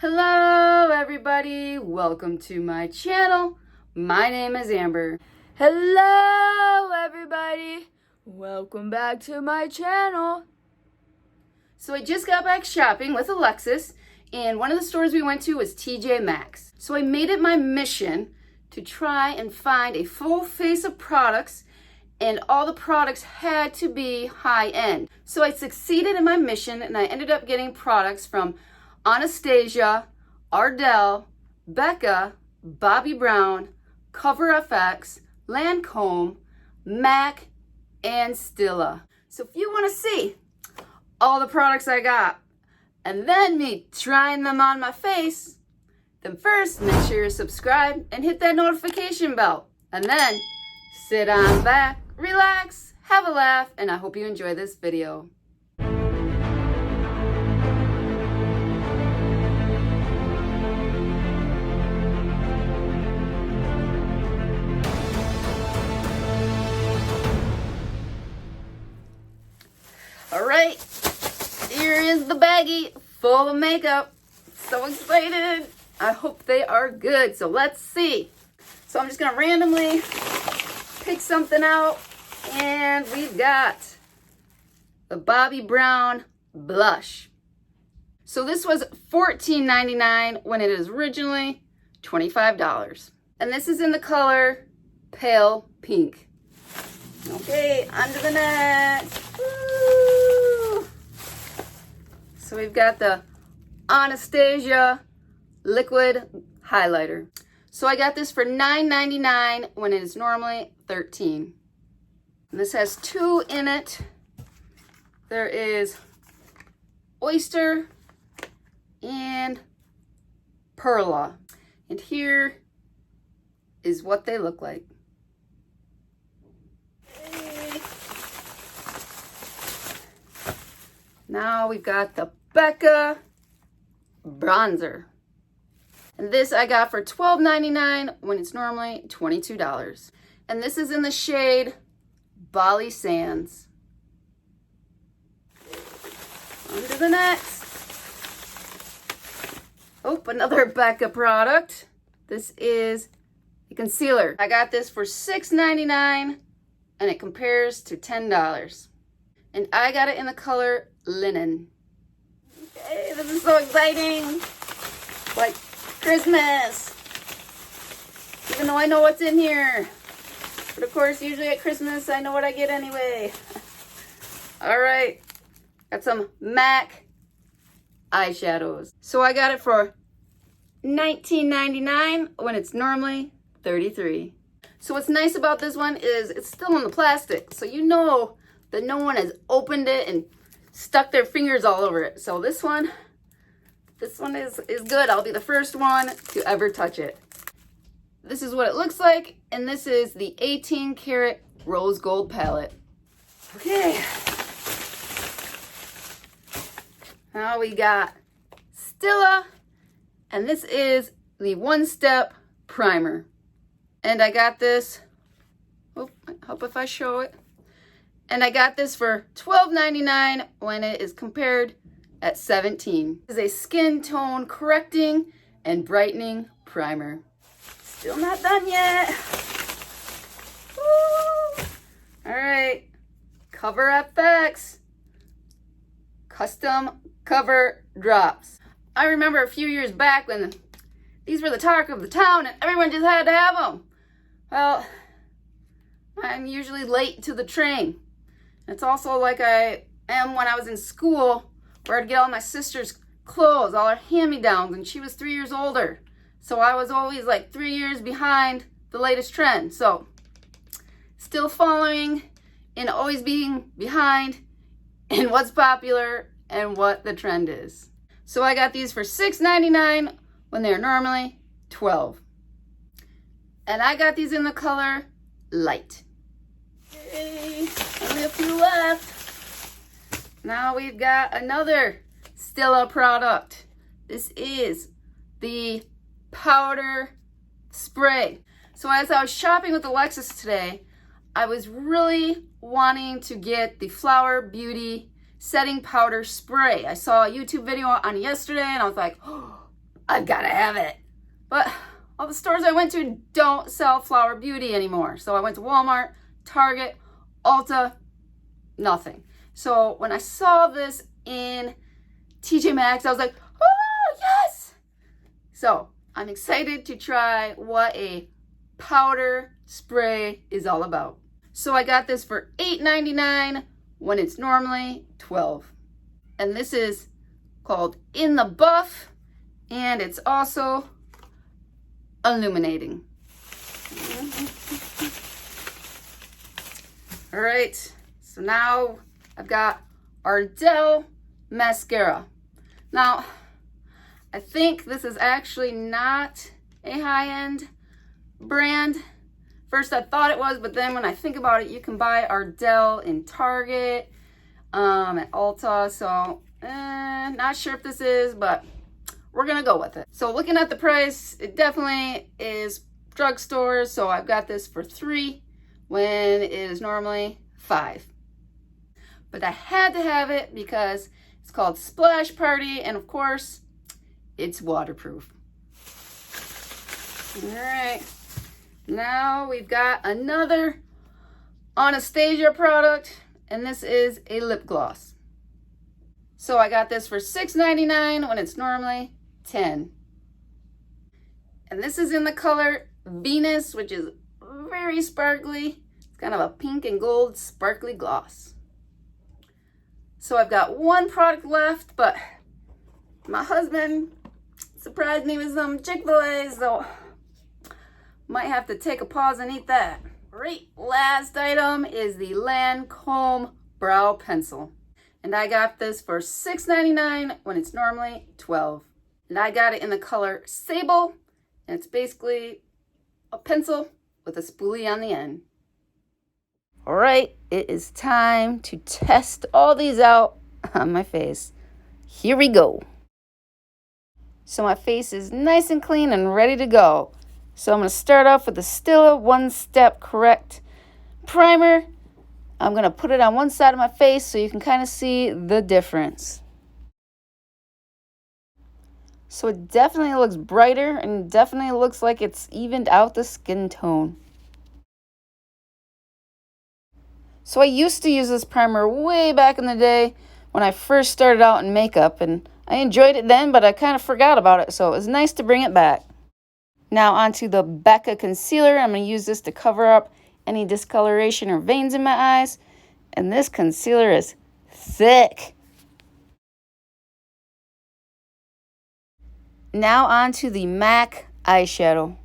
Hello everybody, welcome to my channel. My name is Amber. Hello everybody, welcome back to my channel. So I just got back shopping with Alexis, and one of the stores we went to was TJ Maxx. So I made it my mission to try and find a full face of products, and all the products had to be high-end. So I succeeded in my mission, and I ended up getting products from Anastasia, Ardell, Becca, Bobbi Brown, Cover FX, Lancome, MAC, and Stila. So if you want to see all the products I got, and then me trying them on my face, then first make sure you're subscribed and hit that notification bell. And then sit on back, relax, have a laugh, and I hope you enjoy this video. All right, here is the baggie full of makeup. So excited. I hope they are good. So let's see. So I'm just gonna randomly pick something out, and we've got the Bobbi Brown blush. So this was $14.99 when it is originally $25. And this is in the color pale pink. Okay, on to the next. Woo! So we've got the Anastasia liquid highlighter. So I got this for $9.99 when it is normally $13. And this has two in it. There is oyster and perla. And here is what they look like. Now we've got the Becca bronzer. And this I got for $12.99 when it's normally $22. And this is in the shade Bali Sands. On to the next. Oh, another Becca product. This is a concealer. I got this for $6.99 and it compares to $10. And I got it in the color linen. Okay, this is so exciting. Like Christmas. Even though I know what's in here. But of course, usually at Christmas, I know what I get anyway. All right. Got some MAC eyeshadows. So I got it for $19.99 when it's normally $33. So what's nice about this one is it's still in the plastic. So you know that no one has opened it and stuck their fingers all over it. So this one is good. I'll be the first one to ever touch it. This is what it looks like, and this is the 18 karat rose gold palette. Okay. Now we got Stila, and this is the one-step primer. And I got this, oh, I hope if I show it. And I got this for $12.99 when it is compared at $17. This is a skin tone correcting and brightening primer. Still not done yet. Woo! All right, Cover FX custom cover drops. I remember a few years back when these were the talk of the town and everyone just had to have them. Well, I'm usually late to the train. It's also like I am when I was in school, where I'd get all my sister's clothes, all her hand-me-downs, and she was 3 years older. So I was always like 3 years behind the latest trend. So still following and always being behind in what's popular and what the trend is. So I got these for $6.99 when they're normally $12. And I got these in the color light. Okay, only a few left. Now we've got another Stila product. This is the powder spray. So as I was shopping with Alexis today, I was really wanting to get the Flower Beauty setting powder spray. I saw a YouTube video on yesterday and I was like, oh, I've got to have it. But all the stores I went to don't sell Flower Beauty anymore. So I went to Walmart, Target, Ulta, nothing. So when I saw this in TJ Maxx, I was like, oh, yes. So I'm excited to try what a powder spray is all about. So I got this for $8.99 when it's normally $12. And this is called In the Buff, and it's also illuminating. All right, so now I've got Ardell mascara. Now, I think this is actually not a high-end brand. First I thought it was, but then when I think about it, you can buy Ardell in Target, at Ulta, so not sure if this is, but we're gonna go with it. So looking at the price, it definitely is drugstore, so I've got this for $3 when it is normally $5. But I had to have it because it's called Splash Party, and of course, it's waterproof. All right. Now we've got another Anastasia product, and this is a lip gloss. So I got this for $6.99 when it's normally $10. And this is in the color Venus, which is very sparkly. It's kind of a pink and gold sparkly gloss. So I've got one product left, but my husband surprised me with some Chick-fil-A, so might have to take a pause and eat that. Right, last item is the Lancome Brow Pencil. And I got this for $6.99 when it's normally $12. And I got it in the color Sable, and it's basically a pencil with a spoolie on the end. All right, it is time to test all these out on my face. Here we go. So my face is nice and clean and ready to go. So I'm going to start off with the Stila One Step Correct Primer. I'm going to put it on one side of my face so you can kind of see the difference. So it definitely looks brighter and definitely looks like it's evened out the skin tone. So I used to use this primer way back in the day when I first started out in makeup, and I enjoyed it then, but I kind of forgot about it, so it was nice to bring it back. Now onto the Becca concealer. I'm going to use this to cover up any discoloration or veins in my eyes, and this concealer is thick. Now onto the MAC eyeshadow.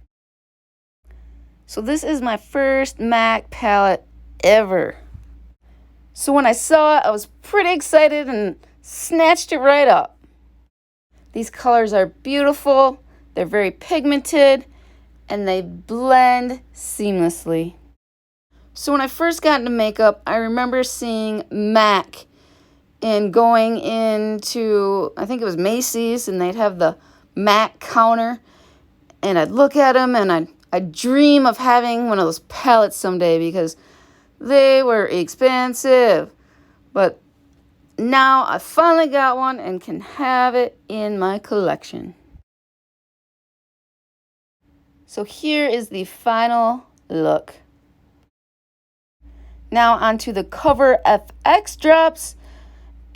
So this is my first MAC palette ever. So when I saw it, I was pretty excited and snatched it right up. These colors are beautiful, they're very pigmented, and they blend seamlessly. So when I first got into makeup, I remember seeing MAC and going into, I think it was Macy's, and they'd have the MAC counter, and I'd look at them and I'd dream of having one of those palettes someday because they were expensive. But now I finally got one and can have it in my collection. So here is the final look. Now onto the Cover FX drops,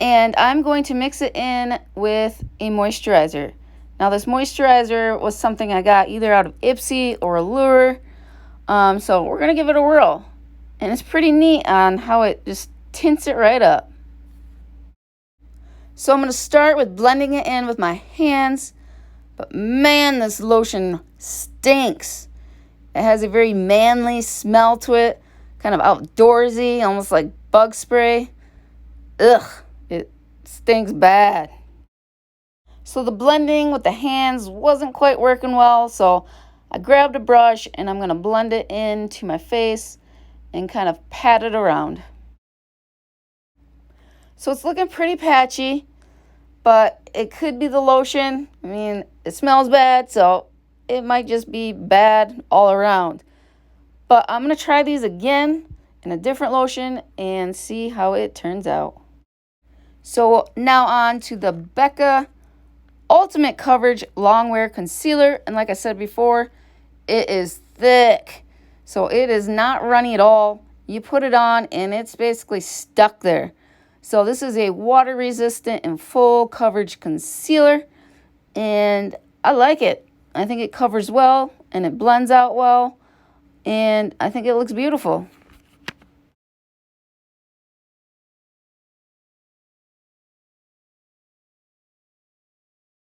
and I'm going to mix it in with a moisturizer. Now this moisturizer was something I got either out of Ipsy or Allure, so we're going to give it a whirl. And it's pretty neat on how it just tints it right up. So I'm going to start with blending it in with my hands, but man, this lotion stinks. It has a very manly smell to it, kind of outdoorsy, almost like bug spray. Ugh, it stinks bad. So the blending with the hands wasn't quite working well, so I grabbed a brush and I'm going to blend it into my face and kind of pat it around. So it's looking pretty patchy, but it could be the lotion. I mean, it smells bad, so it might just be bad all around. But I'm going to try these again in a different lotion and see how it turns out. So now on to the Becca ultimate coverage long wear concealer. And like I said before, it is thick. So it is not runny at all. You put it on and it's basically stuck there. So this is a water resistant and full coverage concealer. And I like it. I think it covers well and it blends out well. And I think it looks beautiful.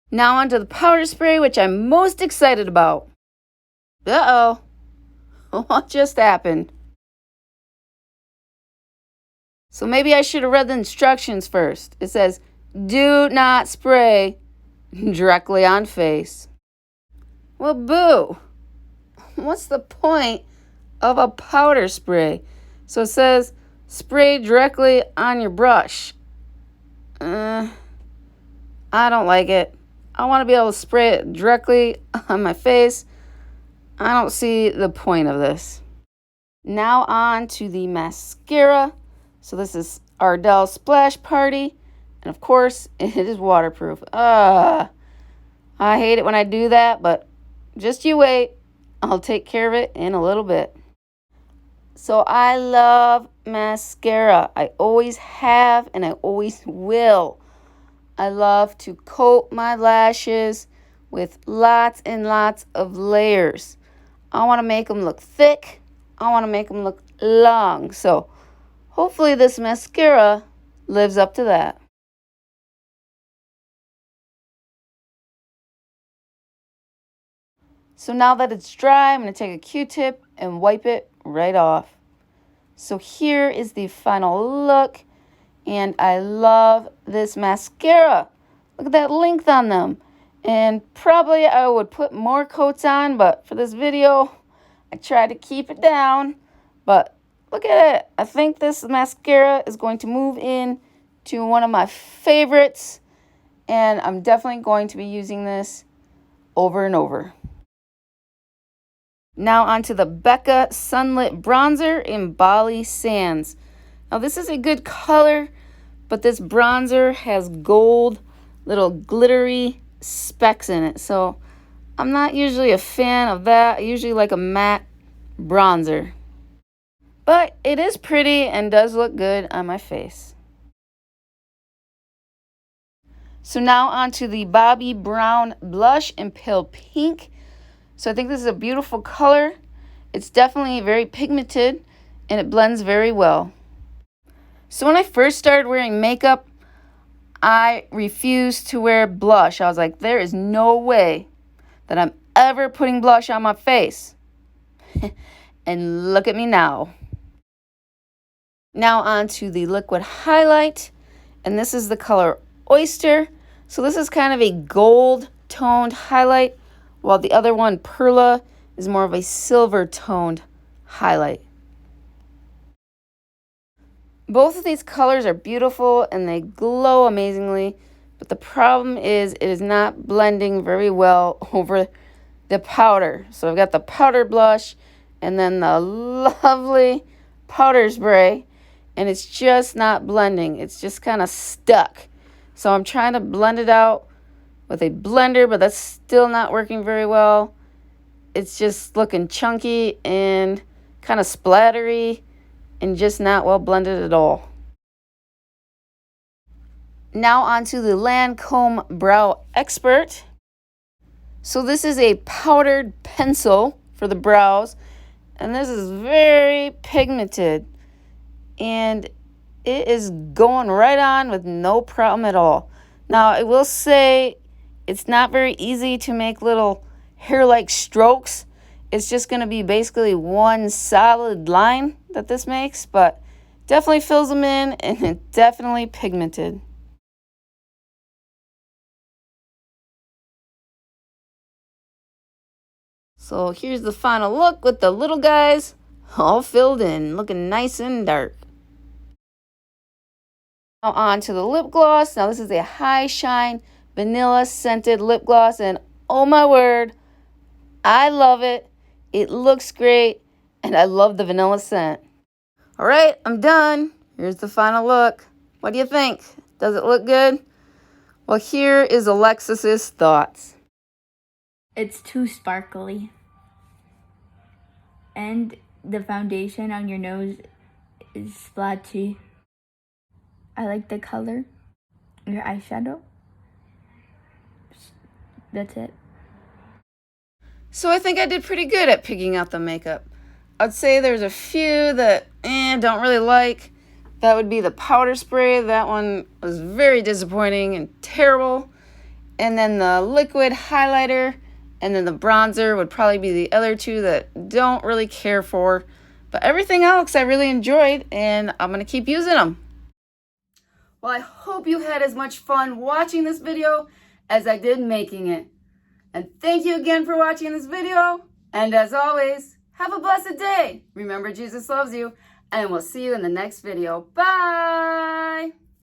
Now onto the powder spray, which I'm most excited about. Uh-oh. What just happened? So maybe I should have read the instructions first. It says, do not spray directly on face. Well, boo. What's the point of a powder spray? So it says, spray directly on your brush. I don't like it. I want to be able to spray it directly on my face. I don't see the point of this. Now on to the mascara. So this is Ardell Splash Party. And of course, it is waterproof. I hate it when I do that, but just you wait. I'll take care of it in a little bit. So I love mascara. I always have and I always will. I love to coat my lashes with lots and lots of layers. I want to make them look thick. I want to make them look long. So hopefully this mascara lives up to that. So now that it's dry, I'm going to take a Q-tip and wipe it right off. So here is the final look. And I love this mascara. Look at that length on them. And probably I would put more coats on, but for this video, I tried to keep it down. But look at it. I think this mascara is going to move in to one of my favorites. And I'm definitely going to be using this over and over. Now onto the Becca Sunlit Bronzer in Bali Sands. Now this is a good color, but this bronzer has gold little glittery specks in it. So I'm not usually a fan of that. I usually like a matte bronzer. But it is pretty and does look good on my face. So now onto the Bobbi Brown blush in Pale Pink. So I think this is a beautiful color. It's definitely very pigmented and it blends very well. So when I first started wearing makeup, I refused to wear blush. I was like, there is no way that I'm ever putting blush on my face. And look at me now. Now on to the liquid highlight. And this is the color Oyster. So this is kind of a gold toned highlight, while the other one, Perla, is more of a silver toned highlight. Both of these colors are beautiful and they glow amazingly, but the problem is it is not blending very well over the powder. So I've got the powder blush and then the lovely powder spray, and it's just not blending. It's just kind of stuck. So I'm trying to blend it out with a blender, but that's still not working very well. It's just looking chunky and kind of splattery and just not well blended at all. Now onto the Lancome Brow Expert. So this is a powdered pencil for the brows, and this is very pigmented, and it is going right on with no problem at all. Now I will say it's not very easy to make little hair-like strokes. It's just going to be basically one solid line that this makes, but definitely fills them in and it's definitely pigmented. So here's the final look with the little guys all filled in, looking nice and dark. Now on to the lip gloss. Now this is a High Shine Vanilla Scented Lip Gloss, and oh my word, I love it. It looks great, and I love the vanilla scent. All right, I'm done. Here's the final look. What do you think? Does it look good? Well, here is Alexis's thoughts. It's too sparkly. And the foundation on your nose is splotchy. I like the color. Your eyeshadow. That's it. So I think I did pretty good at picking out the makeup. I'd say there's a few that don't really like. That would be the powder spray. That one was very disappointing and terrible. And then the liquid highlighter and then the bronzer would probably be the other two that don't really care for. But everything else I really enjoyed, and I'm going to keep using them. Well, I hope you had as much fun watching this video as I did making it. And thank you again for watching this video. And as always, have a blessed day. Remember, Jesus loves you. And we'll see you in the next video. Bye!